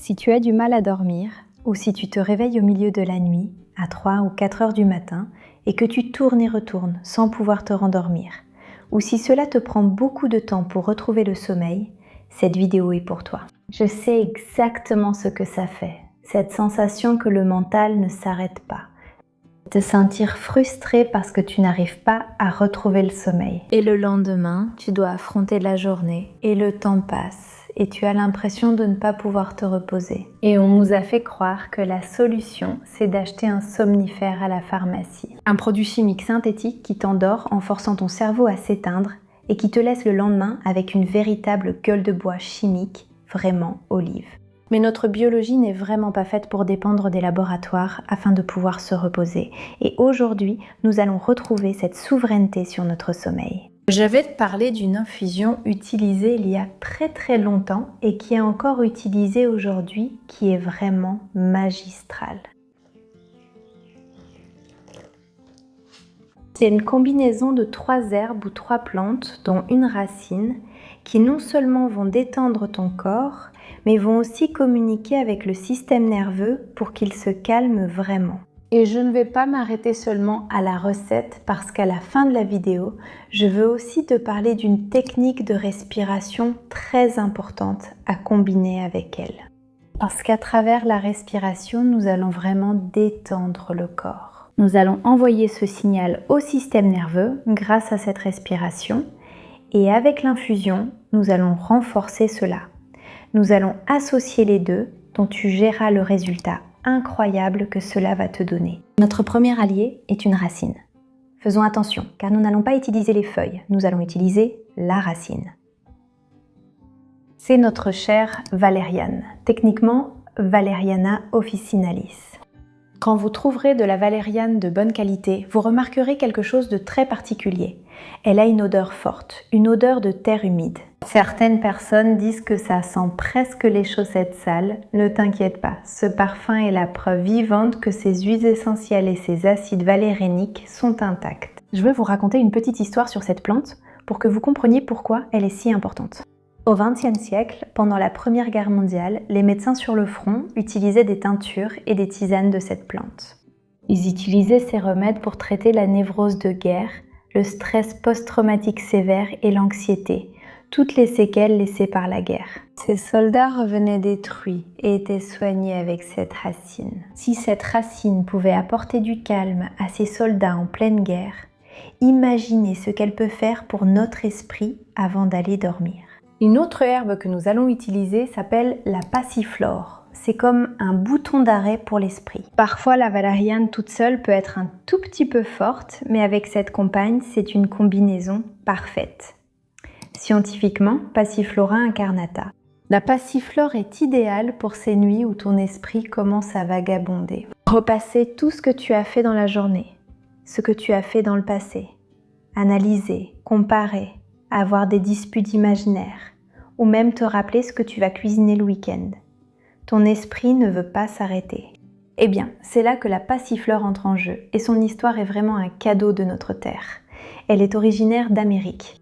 Si tu as du mal à dormir, ou si tu te réveilles au milieu de la nuit, à 3 ou 4 heures du matin, et que tu tournes et retournes sans pouvoir te rendormir, ou si cela te prend beaucoup de temps pour retrouver le sommeil, cette vidéo est pour toi. Je sais exactement ce que ça fait, cette sensation que le mental ne s'arrête pas. Te sentir frustré parce que tu n'arrives pas à retrouver le sommeil. Et le lendemain, tu dois affronter la journée et le temps passe et tu as l'impression de ne pas pouvoir te reposer. Et on nous a fait croire que la solution, c'est d'acheter un somnifère à la pharmacie. Un produit chimique synthétique qui t'endort en forçant ton cerveau à s'éteindre et qui te laisse le lendemain avec une véritable gueule de bois chimique, vraiment olive. Mais notre biologie n'est vraiment pas faite pour dépendre des laboratoires afin de pouvoir se reposer. Et aujourd'hui, nous allons retrouver cette souveraineté sur notre sommeil. Je vais te parler d'une infusion utilisée il y a très longtemps et qui est encore utilisée aujourd'hui, qui est vraiment magistrale. C'est une combinaison de 3 herbes ou 3 plantes, dont une racine, qui non seulement vont détendre ton corps, mais vont aussi communiquer avec le système nerveux pour qu'il se calme vraiment. Et je ne vais pas m'arrêter seulement à la recette parce qu'à la fin de la vidéo, je veux aussi te parler d'une technique de respiration très importante à combiner avec elle. Parce qu'à travers la respiration, nous allons vraiment détendre le corps. Nous allons envoyer ce signal au système nerveux grâce à cette respiration et avec l'infusion, nous allons renforcer cela. Nous allons associer les deux, dont tu verras le résultat incroyable que cela va te donner. Notre premier allié est une racine. Faisons attention, car nous n'allons pas utiliser les feuilles, nous allons utiliser la racine. C'est notre chère valériane, techniquement Valeriana officinalis. Quand vous trouverez de la valériane de bonne qualité, vous remarquerez quelque chose de très particulier. Elle a une odeur forte, une odeur de terre humide. Certaines personnes disent que ça sent presque les chaussettes sales. Ne t'inquiète pas, ce parfum est la preuve vivante que ces huiles essentielles et ces acides valéréniques sont intacts. Je veux vous raconter une petite histoire sur cette plante pour que vous compreniez pourquoi elle est si importante. Au XXe siècle, pendant la Première Guerre mondiale, les médecins sur le front utilisaient des teintures et des tisanes de cette plante. Ils utilisaient ces remèdes pour traiter la névrose de guerre, le stress post-traumatique sévère et l'anxiété, toutes les séquelles laissées par la guerre. Ces soldats revenaient détruits et étaient soignés avec cette racine. Si cette racine pouvait apporter du calme à ces soldats en pleine guerre, imaginez ce qu'elle peut faire pour notre esprit avant d'aller dormir. Une autre herbe que nous allons utiliser s'appelle la passiflore. C'est comme un bouton d'arrêt pour l'esprit. Parfois, la valériane toute seule peut être un tout petit peu forte, mais avec cette compagne, c'est une combinaison parfaite. Scientifiquement, Passiflora incarnata. La passiflore est idéale pour ces nuits où ton esprit commence à vagabonder. Repasser tout ce que tu as fait dans la journée, ce que tu as fait dans le passé. Analyser, comparer, avoir des disputes imaginaires, ou même te rappeler ce que tu vas cuisiner le week-end. Ton esprit ne veut pas s'arrêter. Eh bien, c'est là que la passiflore entre en jeu, et son histoire est vraiment un cadeau de notre terre. Elle est originaire d'Amérique.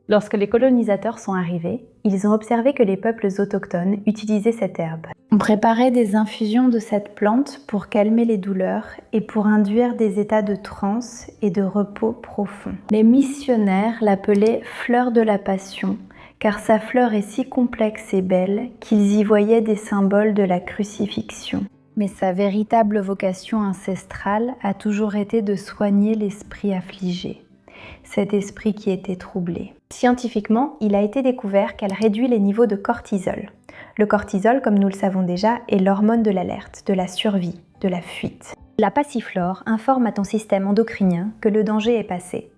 Lorsque les colonisateurs sont arrivés, ils ont observé que les peuples autochtones utilisaient cette herbe. On préparait des infusions de cette plante pour calmer les douleurs et pour induire des états de transe et de repos profond. Les missionnaires l'appelaient fleur de la passion, car sa fleur est si complexe et belle qu'ils y voyaient des symboles de la crucifixion. Mais sa véritable vocation ancestrale a toujours été de soigner l'esprit affligé, cet esprit qui était troublé. Scientifiquement, il a été découvert qu'elle réduit les niveaux de cortisol. Le cortisol, comme nous le savons déjà, est l'hormone de l'alerte, de la survie, de la fuite. La passiflore informe à ton système endocrinien que le danger est passé.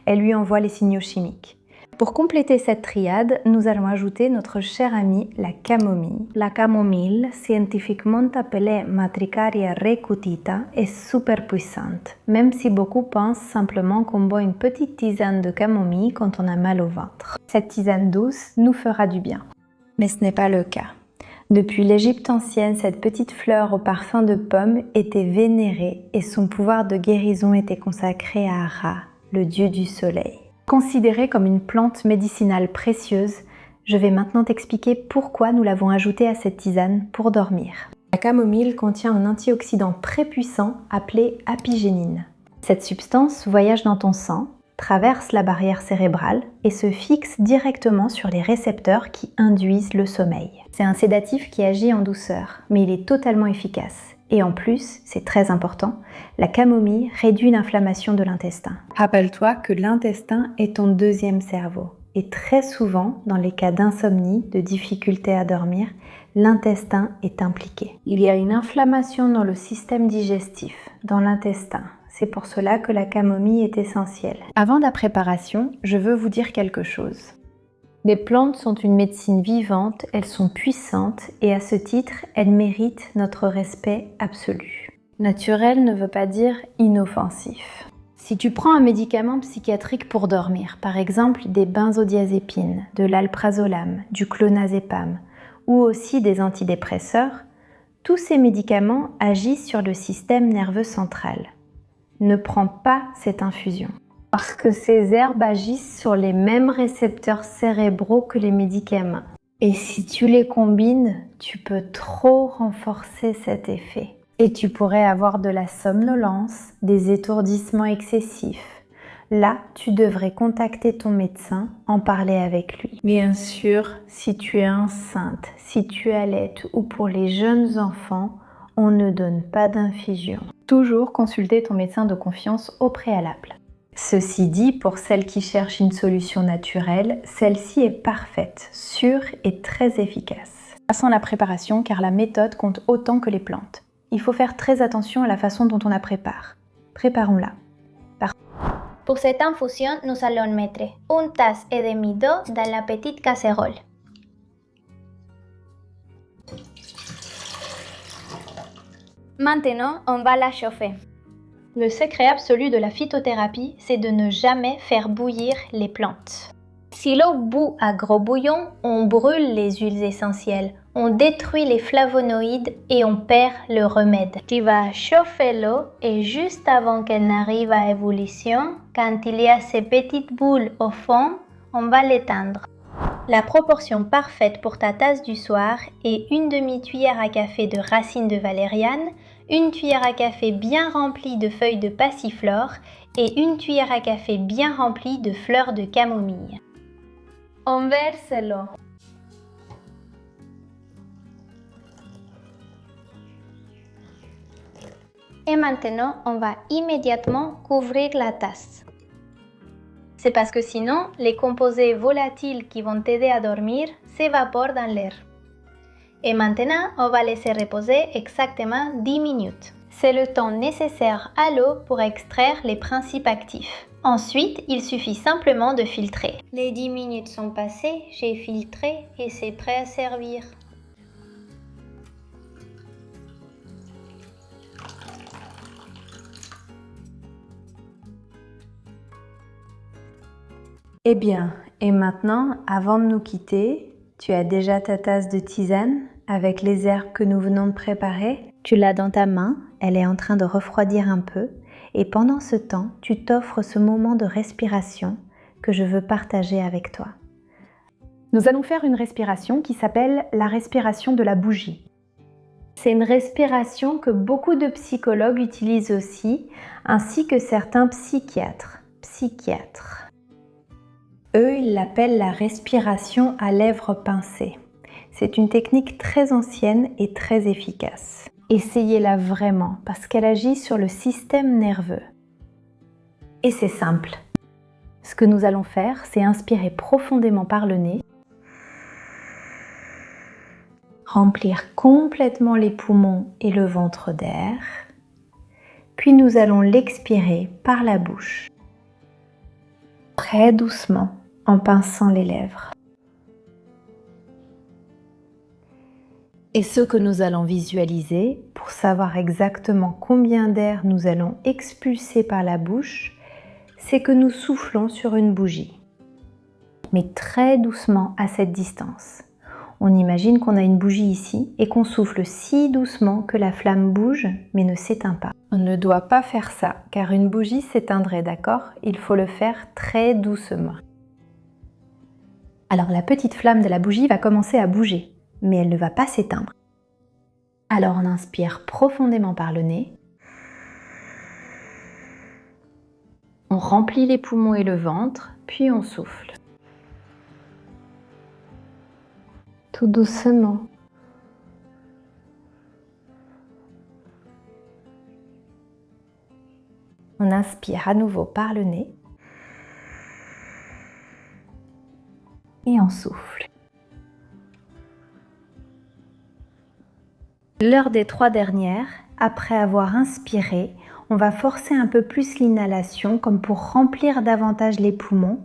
Elle lui envoie les signaux chimiques. Pour compléter cette triade, nous allons ajouter notre chère amie, la camomille. La camomille, scientifiquement appelée Matricaria recutita, est super puissante, même si beaucoup pensent simplement qu'on boit une petite tisane de camomille quand on a mal au ventre. Cette tisane douce nous fera du bien. Mais ce n'est pas le cas. Depuis l'Égypte ancienne, cette petite fleur au parfum de pomme était vénérée et son pouvoir de guérison était consacré à Ra, le dieu du soleil. Considérée comme une plante médicinale précieuse, Je vais maintenant t'expliquer pourquoi nous l'avons ajoutée à cette tisane pour dormir. La camomille contient un antioxydant très puissant appelé apigénine. Cette substance voyage dans ton sang, traverse la barrière cérébrale et se fixe directement sur les récepteurs qui induisent le sommeil. C'est un sédatif qui agit en douceur, mais il est totalement efficace. Et en plus, c'est très important, la camomille réduit l'inflammation de l'intestin. Rappelle-toi que l'intestin est ton deuxième cerveau. Et très souvent, dans les cas d'insomnie, de difficulté à dormir, l'intestin est impliqué. Il y a une inflammation dans le système digestif, dans l'intestin. C'est pour cela que la camomille est essentielle. Avant la préparation, je veux vous dire quelque chose. Les plantes sont une médecine vivante, elles sont puissantes et à ce titre, elles méritent notre respect absolu. Naturel ne veut pas dire inoffensif. Si tu prends un médicament psychiatrique pour dormir, par exemple des benzodiazépines, de l'alprazolam, du clonazepam ou aussi des antidépresseurs, tous ces médicaments agissent sur le système nerveux central. Ne prends pas cette infusion parce que ces herbes agissent sur les mêmes récepteurs cérébraux que les médicaments. Et si tu les combines, tu peux trop renforcer cet effet. Et tu pourrais avoir de la somnolence, des étourdissements excessifs. Là, tu devrais contacter ton médecin, en parler avec lui. Bien sûr, si tu es enceinte, si tu allaites ou pour les jeunes enfants, on ne donne pas d'infusion. Toujours consulter ton médecin de confiance au préalable. Ceci dit, pour celles qui cherchent une solution naturelle, celle-ci est parfaite, sûre et très efficace. Passons à la préparation car la méthode compte autant que les plantes. Il faut faire très attention à la façon dont on la prépare. Préparons-la. Pour cette infusion, nous allons mettre une tasse et demie d'eau dans la petite casserole. Maintenant, on va la chauffer. Le secret absolu de la phytothérapie, c'est de ne jamais faire bouillir les plantes. Si l'eau bout à gros bouillon, on brûle les huiles essentielles, on détruit les flavonoïdes et on perd le remède. Tu vas chauffer l'eau et juste avant qu'elle n'arrive à ébullition, quand il y a ces petites boules au fond, on va l'éteindre. La proportion parfaite pour ta tasse du soir est une demi-cuillère à café de racines de valériane, une cuillère à café bien remplie de feuilles de passiflore et une cuillère à café bien remplie de fleurs de camomille. On verse l'eau. Et maintenant, on va immédiatement couvrir la tasse. C'est parce que sinon, les composés volatiles qui vont t'aider à dormir s'évaporent dans l'air. Et maintenant, on va laisser reposer exactement 10 minutes. C'est le temps nécessaire à l'eau pour extraire les principes actifs. Ensuite, il suffit simplement de filtrer. Les 10 minutes sont passées, j'ai filtré et c'est prêt à servir. Eh bien, et maintenant, avant de nous quitter, tu as déjà ta tasse de tisane avec les herbes que nous venons de préparer. Tu l'as dans ta main, elle est en train de refroidir un peu. Et pendant ce temps, tu t'offres ce moment de respiration que je veux partager avec toi. Nous allons faire une respiration qui s'appelle la respiration de la bougie. C'est une respiration que beaucoup de psychologues utilisent aussi, ainsi que certains psychiatres. Eux, ils l'appellent la respiration à lèvres pincées. C'est une technique très ancienne et très efficace. Essayez-la vraiment parce qu'elle agit sur le système nerveux. Et c'est simple. Ce que nous allons faire, c'est inspirer profondément par le nez, remplir complètement les poumons et le ventre d'air, puis nous allons l'expirer par la bouche, très doucement en pinçant les lèvres. Et ce que nous allons visualiser, pour savoir exactement combien d'air nous allons expulser par la bouche, c'est que nous soufflons sur une bougie, mais très doucement à cette distance. On imagine qu'on a une bougie ici et qu'on souffle si doucement que la flamme bouge mais ne s'éteint pas. On ne doit pas faire ça, car une bougie s'éteindrait, d'accord? Il faut le faire très doucement. Alors la petite flamme de la bougie va commencer à bouger, mais elle ne va pas s'éteindre. Alors on inspire profondément par le nez. On remplit les poumons et le ventre, puis on souffle. Tout doucement. On inspire à nouveau par le nez. Et on souffle. L'heure des 3 dernières, après avoir inspiré, on va forcer un peu plus l'inhalation comme pour remplir davantage les poumons,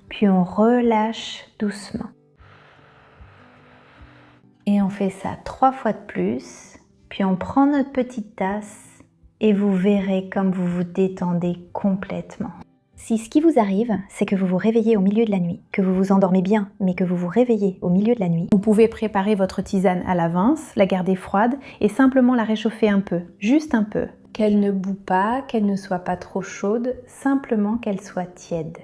puis on relâche doucement. Et on fait ça 3 fois de plus, puis on prend notre petite tasse et vous verrez comme vous vous détendez complètement. Si ce qui vous arrive, c'est que vous vous réveillez au milieu de la nuit, que vous vous endormez bien, mais que vous vous réveillez au milieu de la nuit, vous pouvez préparer votre tisane à l'avance, la garder froide et simplement la réchauffer un peu, juste un peu. Qu'elle ne boue pas, qu'elle ne soit pas trop chaude, simplement qu'elle soit tiède.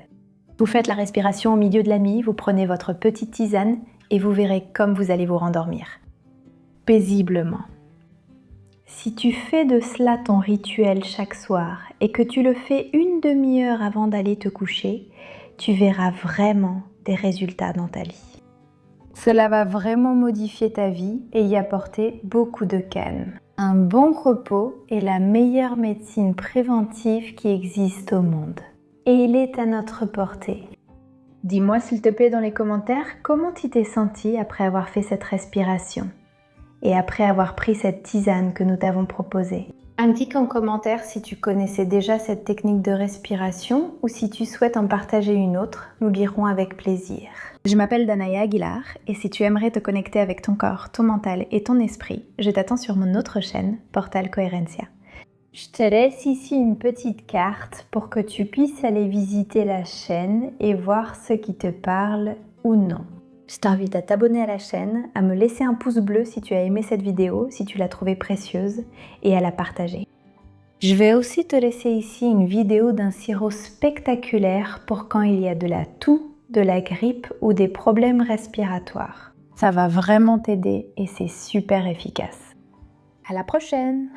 Vous faites la respiration au milieu de la nuit, vous prenez votre petite tisane et vous verrez comme vous allez vous rendormir. Paisiblement. Si tu fais de cela ton rituel chaque soir et que tu le fais une demi-heure avant d'aller te coucher, tu verras vraiment des résultats dans ta vie. Cela va vraiment modifier ta vie et y apporter beaucoup de calme. Un bon repos est la meilleure médecine préventive qui existe au monde. Et il est à notre portée. Dis-moi s'il te plaît dans les commentaires comment tu t'es senti après avoir fait cette respiration et après avoir pris cette tisane que nous t'avons proposée. Indique en commentaire si tu connaissais déjà cette technique de respiration ou si tu souhaites en partager une autre, nous lirons avec plaisir. Je m'appelle Danaïa Aguilar et si tu aimerais te connecter avec ton corps, ton mental et ton esprit, je t'attends sur mon autre chaîne, Portal Coherencia. Je te laisse ici une petite carte pour que tu puisses aller visiter la chaîne et voir ce qui te parle ou non. Je t'invite à t'abonner à la chaîne, à me laisser un pouce bleu si tu as aimé cette vidéo, si tu l'as trouvée précieuse, et à la partager. Je vais aussi te laisser ici une vidéo d'un sirop spectaculaire pour quand il y a de la toux, de la grippe ou des problèmes respiratoires. Ça va vraiment t'aider et c'est super efficace. À la prochaine!